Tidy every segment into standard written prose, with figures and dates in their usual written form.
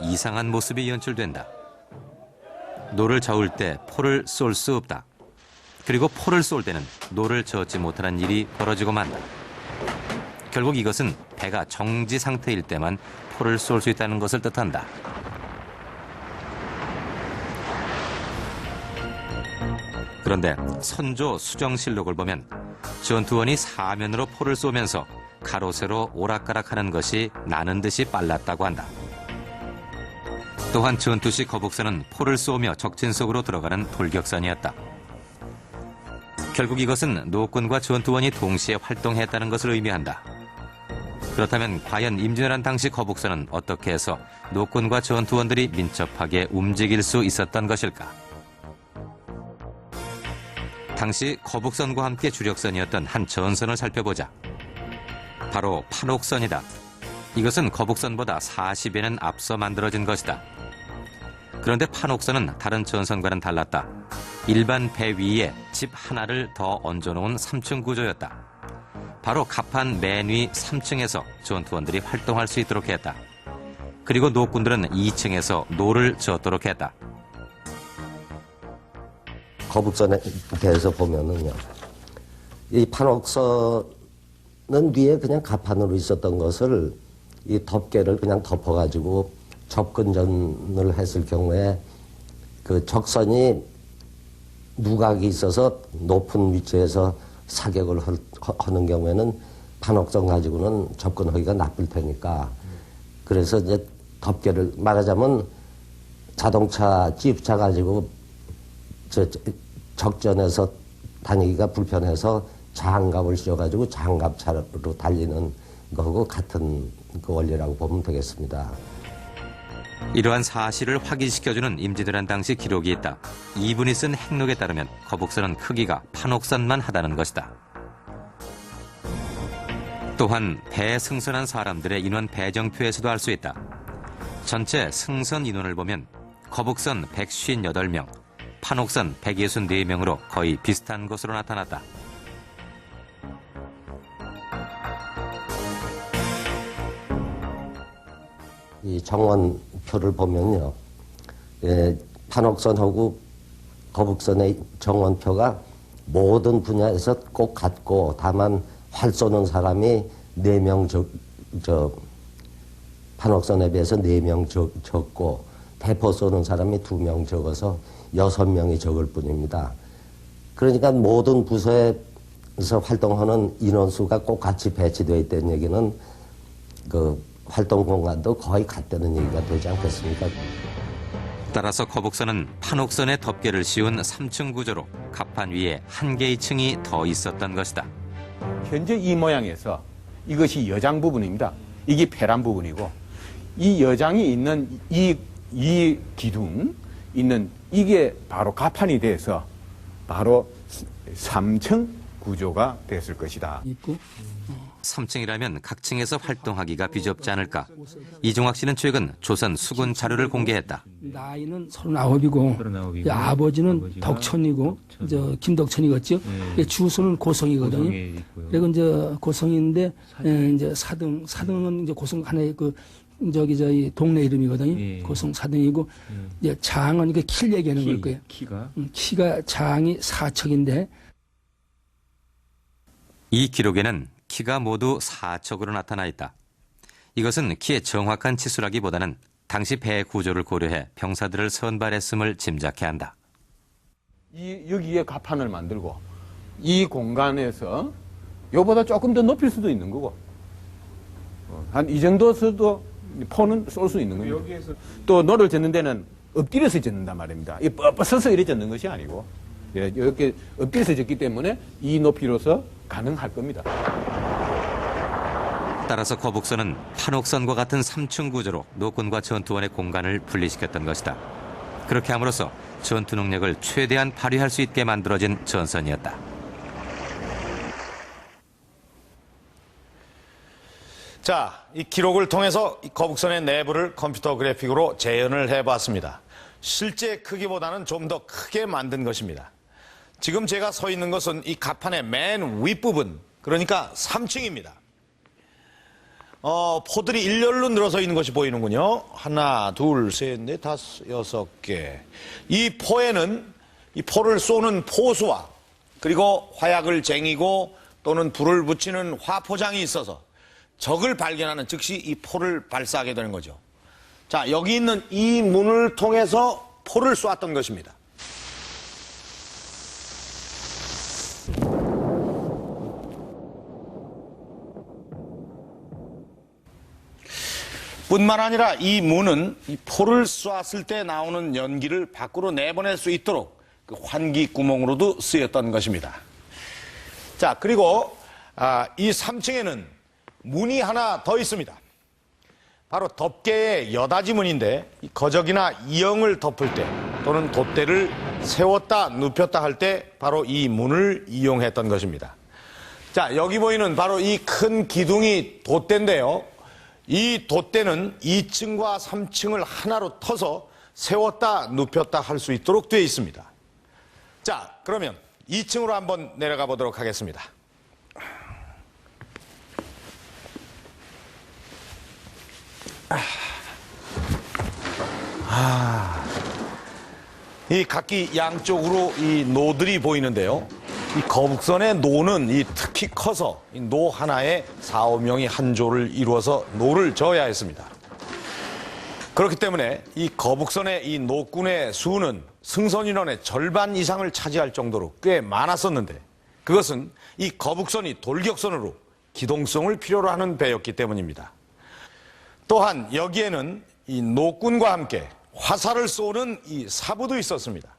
이상한 모습이 연출된다. 노를 저을 때 포를 쏠 수 없다. 그리고 포를 쏠 때는 노를 저지 못하는 일이 벌어지고 만다. 결국 이것은 배가 정지 상태일 때만 포를 쏠 수 있다는 것을 뜻한다. 그런데 선조 수정실록을 보면 전투원이 사면으로 포를 쏘면서 가로 세로 오락가락하는 것이 나는 듯이 빨랐다고 한다. 또한 전투 시 거북선은 포를 쏘며 적진 속으로 들어가는 돌격선이었다. 결국 이것은 노군과 전투원이 동시에 활동했다는 것을 의미한다. 그렇다면 과연 임진왜란 당시 거북선은 어떻게 해서 노군과 전투원들이 민첩하게 움직일 수 있었던 것일까? 당시 거북선과 함께 주력선이었던 한 전선을 살펴보자. 바로 판옥선이다. 이것은 거북선보다 40여년 앞서 만들어진 것이다. 그런데 판옥선은 다른 전선과는 달랐다. 일반 배 위에 집 하나를 더 얹어놓은 3층 구조였다. 바로 갑판 맨 위 3층에서 전투원들이 활동할 수 있도록 했다. 그리고 노군들은 2층에서 노를 저었도록 했다. 거북선에 대해서 보면은요, 이 판옥선은 위에 그냥 갑판으로 있었던 것을 이 덮개를 그냥 덮어가지고 접근전을 했을 경우에 그 적선이 누각이 있어서 높은 위치에서 사격을 하는 경우에는 판옥선 가지고는 접근하기가 나쁠 테니까, 그래서 이제 덮개를 말하자면 자동차 지프차 가지고 적전에서 다니기가 불편해서 장갑을 씌워가지고 장갑차로 달리는 거하고 같은 그 원리라고 보면 되겠습니다. 이러한 사실을 확인시켜주는 임진왜란 당시 기록이 있다. 이분이 쓴 행록에 따르면 거북선은 크기가 판옥선만 하다는 것이다. 또한 배에 승선한 사람들의 인원 배정표에서도 알 수 있다. 전체 승선 인원을 보면 거북선 158명, 판옥선 164명으로 거의 비슷한 것으로 나타났다. 이 정원표를 보면요, 판옥선하고 거북선의 정원표가 모든 분야에서 꼭 같고, 다만 활 쏘는 사람이 4명 판옥선에 비해서 4명 적고, 대포 쏘는 사람이 2명 적어서 6명이 적을 뿐입니다. 그러니까 모든 부서에서 활동하는 인원수가 꼭 같이 배치되어 있다는 얘기는 그 활동 공간도 거의 같다는 얘기가 되지 않겠습니까? 따라서 거북선은 판옥선에 덮개를 씌운 3층 구조로 갑판 위에 한 개의 층이 더 있었던 것이다. 현재 이 모양에서 이것이 여장 부분입니다. 이게 폐란 부분이고, 이 여장이 있는 이 기둥 있는 이게 바로 갑판이 돼서 바로 3층 구조가 됐을 것이다. 3층이라면 각 층에서 활동하기가 비좁지 않을까. 이종학 씨는 최근 조선 수군 자료를 공개했다. 나이는 39이고 아버지는 덕천이고 김덕천이겠죠. 주소는 고성이거든요. 그리고 이제 고성인데 이제 사등은 이제 고성 하나의 저희 동네 이름이거든요. 고성 사등이고, 이제 장은 이게 키를 얘기하는 걸 거예요. 키가 장이 4척인데. 이 기록에는 키가 모두 4척으로 나타나 있다. 이것은 키의 정확한 치수라기보다는 당시 배 구조를 고려해 병사들을 선발했음을 짐작해 한다. 여기에 갑판을 만들고, 이 공간에서 요보다 조금 더 높일 수도 있는 거고, 한 이 정도에서도 포는 쏠 수 있는 겁니다. 또 노를 젓는 데는 엎드려서 젓는단 말입니다. 이 뻣뻣서서 이렇게 젓는 것이 아니고, 이렇게 엎드려서 젓기 때문에 이 높이로서 가능할 겁니다. 따라서 거북선은 판옥선과 같은 3층 구조로 노군과 전투원의 공간을 분리시켰던 것이다. 그렇게 함으로써 전투 능력을 최대한 발휘할 수 있게 만들어진 전선이었다. 자, 이 기록을 통해서 이 거북선의 내부를 컴퓨터 그래픽으로 재현을 해봤습니다. 실제 크기보다는 좀 더 크게 만든 것입니다. 지금 제가 서 있는 것은 이 갑판의 맨 윗부분, 그러니까 3층입니다. 포들이 일렬로 늘어서 있는 것이 보이는군요. 하나, 둘, 셋, 넷, 다섯, 여섯 개. 이 포에는 이 포를 쏘는 포수와 그리고 화약을 쟁이고 또는 불을 붙이는 화포장이 있어서 적을 발견하는 즉시 이 포를 발사하게 되는 거죠. 자, 여기 있는 이 문을 통해서 포를 쏘았던 것입니다. 뿐만 아니라 이 문은 이 포를 쏘았을 때 나오는 연기를 밖으로 내보낼 수 있도록 그 환기 구멍으로도 쓰였던 것입니다. 자, 그리고 이 3층에는 문이 하나 더 있습니다. 바로 덮개의 여닫이 문인데 이 거적이나 이형을 덮을 때 또는 돛대를 세웠다 눕혔다 할 때 바로 이 문을 이용했던 것입니다. 자, 여기 보이는 바로 이 큰 기둥이 돛대인데요. 이 돛대는 2층과 3층을 하나로 터서 세웠다 눕혔다 할 수 있도록 되어 있습니다. 자, 그러면 2층으로 한번 내려가 보도록 하겠습니다. 이 각기 양쪽으로 이 노들이 보이는데요. 이 거북선의 노는 이 특히 커서 이 노 하나에 4, 5명이 한 조를 이루어서 노를 저어야 했습니다. 그렇기 때문에 이 거북선의 이 노꾼의 수는 승선 인원의 절반 이상을 차지할 정도로 꽤 많았었는데 그것은 이 거북선이 돌격선으로 기동성을 필요로 하는 배였기 때문입니다. 또한 여기에는 이 노꾼과 함께 화살을 쏘는 이 사부도 있었습니다.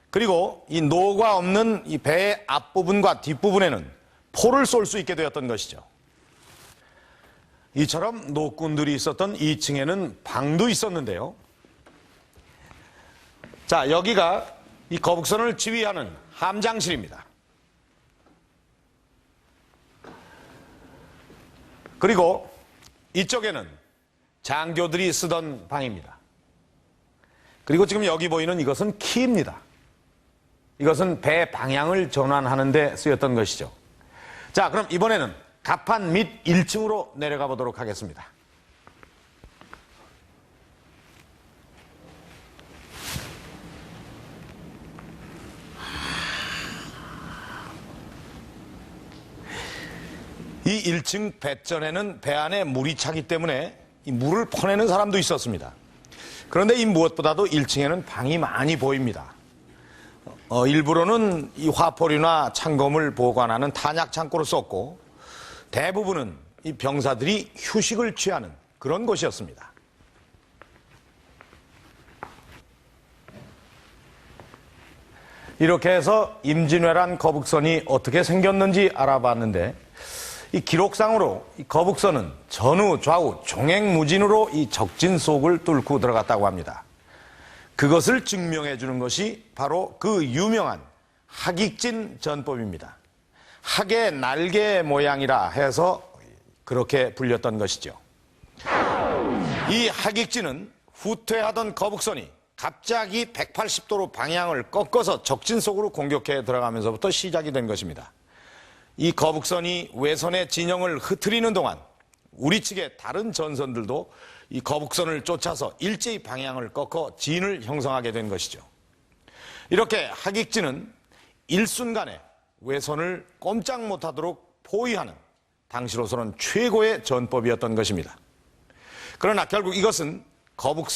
그리고 이 노가 없는 이 배의 앞부분과 뒷부분에는 포를 쏠 수 있게 되었던 것이죠. 이처럼 노꾼들이 있었던 2층에는 방도 있었는데요. 자, 여기가 이 거북선을 지휘하는 함장실입니다. 그리고 이쪽에는 장교들이 쓰던 방입니다. 그리고 지금 여기 보이는 이것은 키입니다. 이것은 배 방향을 전환하는 데 쓰였던 것이죠. 자, 그럼 이번에는 갑판 밑 1층으로 내려가 보도록 하겠습니다. 이 1층 뱃전에는 배 안에 물이 차기 때문에 이 물을 퍼내는 사람도 있었습니다. 그런데 이 무엇보다도 1층에는 방이 많이 보입니다. 일부러는 이 화포류나 창검을 보관하는 탄약 창고로 썼고 대부분은 이 병사들이 휴식을 취하는 그런 곳이었습니다. 이렇게 해서 임진왜란 거북선이 어떻게 생겼는지 알아봤는데 이 기록상으로 이 거북선은 전후 좌우 종횡무진으로 이 적진 속을 뚫고 들어갔다고 합니다. 그것을 증명해 주는 것이 바로 그 유명한 하익진 전법입니다. 학의 날개 모양이라 해서 그렇게 불렸던 것이죠. 이 하익진은 후퇴하던 거북선이 갑자기 180도로 방향을 꺾어서 적진 속으로 공격해 들어가면서부터 시작이 된 것입니다. 이 거북선이 외선의 진영을 흐트리는 동안 우리 측의 다른 전선들도 이 거북선을 쫓아서 일제히 방향을 꺾어 진을 형성하게 된 것이죠. 이렇게 하익진은 일순간에 외선을 꼼짝 못하도록 포위하는 당시로서는 최고의 전법이었던 것입니다. 그러나 결국 이것은 거북선